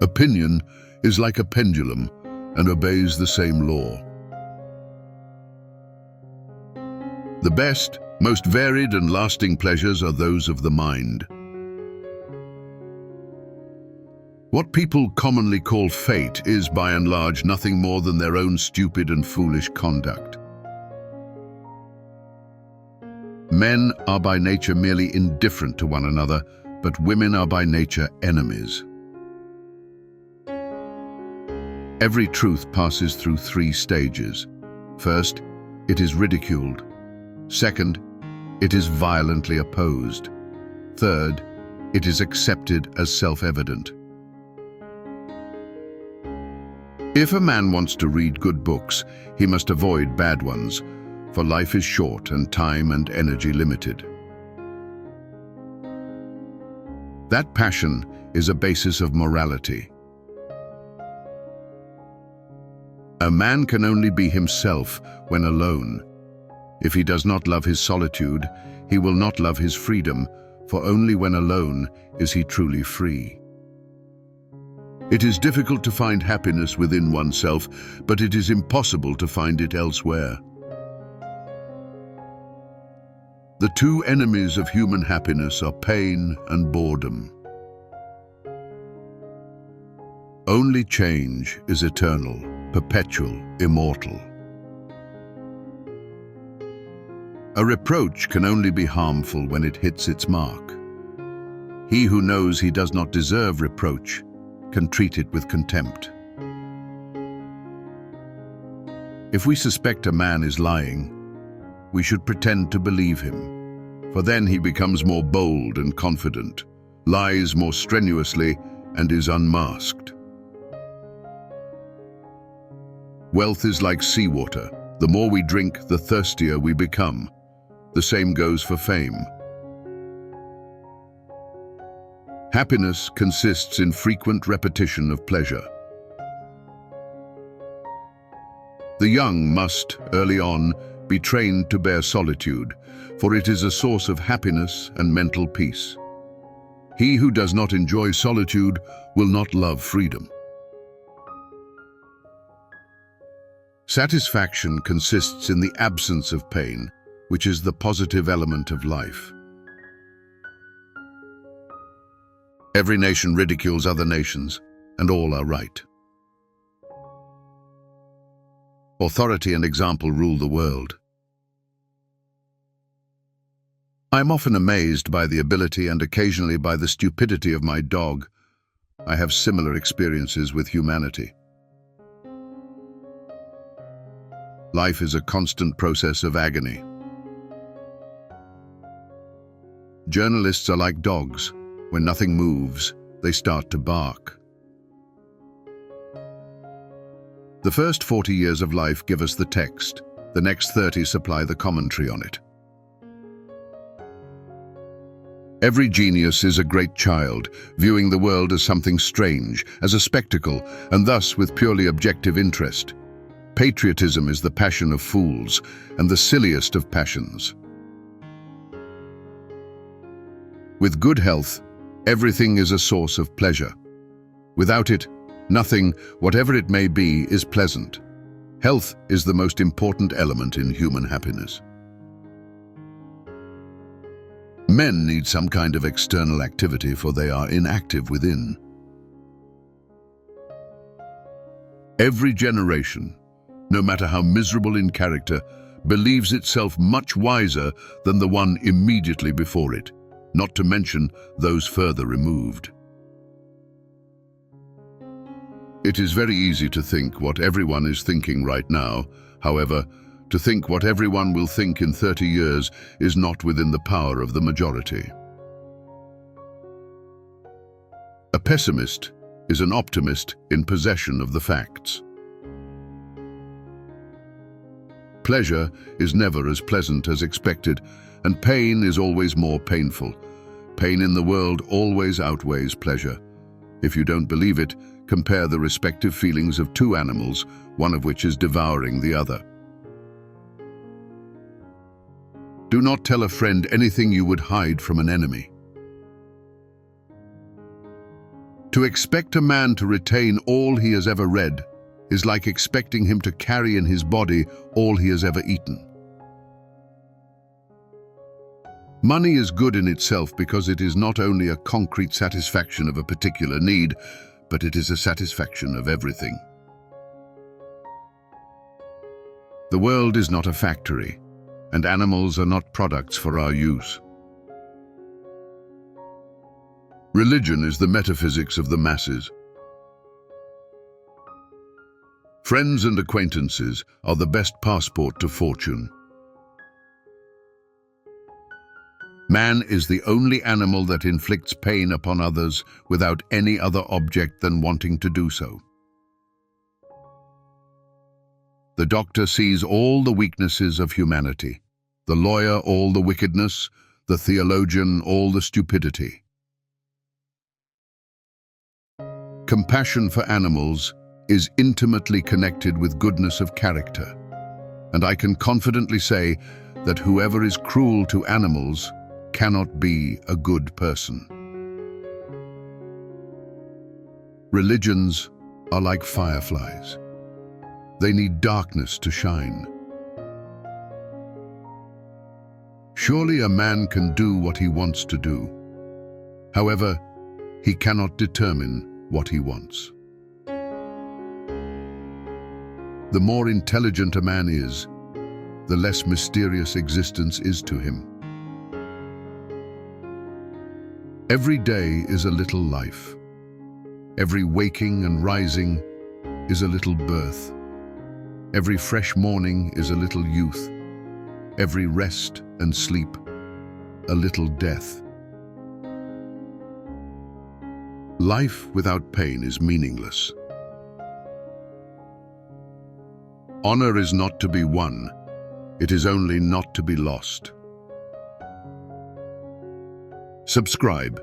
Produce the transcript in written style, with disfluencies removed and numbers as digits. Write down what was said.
Opinion is like a pendulum and obeys the same law. The best, most varied and lasting pleasures are those of the mind. What people commonly call fate is, by and large, nothing more than their own stupid and foolish conduct. Men are by nature merely indifferent to one another, but women are by nature enemies. Every truth passes through 3 stages. First, it is ridiculed. Second, it is violently opposed. Third, it is accepted as self-evident. If a man wants to read good books, he must avoid bad ones, for life is short and time and energy limited. That passion is a basis of morality. A man can only be himself when alone. If he does not love his solitude, he will not love his freedom, for only when alone is he truly free. It is difficult to find happiness within oneself, but it is impossible to find it elsewhere. The 2 enemies of human happiness are pain and boredom. Only change is eternal, perpetual, immortal. A reproach can only be harmful when it hits its mark. He who knows he does not deserve reproach can treat it with contempt. If we suspect a man is lying, we should pretend to believe him, for then he becomes more bold and confident, lies more strenuously, and is unmasked. Wealth is like seawater. The more we drink, the thirstier we become. The same goes for fame. Happiness consists in frequent repetition of pleasure. The young must, early on, be trained to bear solitude, for it is a source of happiness and mental peace. He who does not enjoy solitude will not love freedom. Satisfaction consists in the absence of pain, which is the positive element of life. Every nation ridicules other nations, and all are right. Authority and example rule the world. I am often amazed by the ability and occasionally by the stupidity of my dog. I have similar experiences with humanity. Life is a constant process of agony. Journalists are like dogs. When nothing moves, they start to bark. The first 40 years of life give us the text. The next 30 supply the commentary on it. Every genius is a great child, viewing the world as something strange, as a spectacle, and thus with purely objective interest. Patriotism is the passion of fools, and the silliest of passions. With good health, everything is a source of pleasure. Without it, nothing, whatever it may be, is pleasant. Health is the most important element in human happiness. Men need some kind of external activity, for they are inactive within. Every generation, no matter how miserable in character, believes itself much wiser than the one immediately before it, not to mention those further removed. It is very easy to think what everyone is thinking right now. However, to think what everyone will think in 30 years is not within the power of the majority. A pessimist is an optimist in possession of the facts. Pleasure is never as pleasant as expected, and pain is always more painful. Pain in the world always outweighs pleasure. If you don't believe it, compare the respective feelings of 2 animals, one of which is devouring the other. Do not tell a friend anything you would hide from an enemy. To expect a man to retain all he has ever read is like expecting him to carry in his body all he has ever eaten. Money is good in itself because it is not only a concrete satisfaction of a particular need, but it is a satisfaction of everything. The world is not a factory, and animals are not products for our use. Religion is the metaphysics of the masses. Friends and acquaintances are the best passport to fortune. Man is the only animal that inflicts pain upon others without any other object than wanting to do so. The doctor sees all the weaknesses of humanity, the lawyer all the wickedness, the theologian all the stupidity. Compassion for animals is intimately connected with goodness of character, and I can confidently say that whoever is cruel to animals cannot be a good person. Religions are like fireflies. They need darkness to shine. Surely a man can do what he wants to do. However, he cannot determine what he wants. The more intelligent a man is, the less mysterious existence is to him. Every day is a little life. Every waking and rising is a little birth. Every fresh morning is a little youth. Every rest and sleep, a little death. Life without pain is meaningless. Honor is not to be won, it is only not to be lost. Subscribe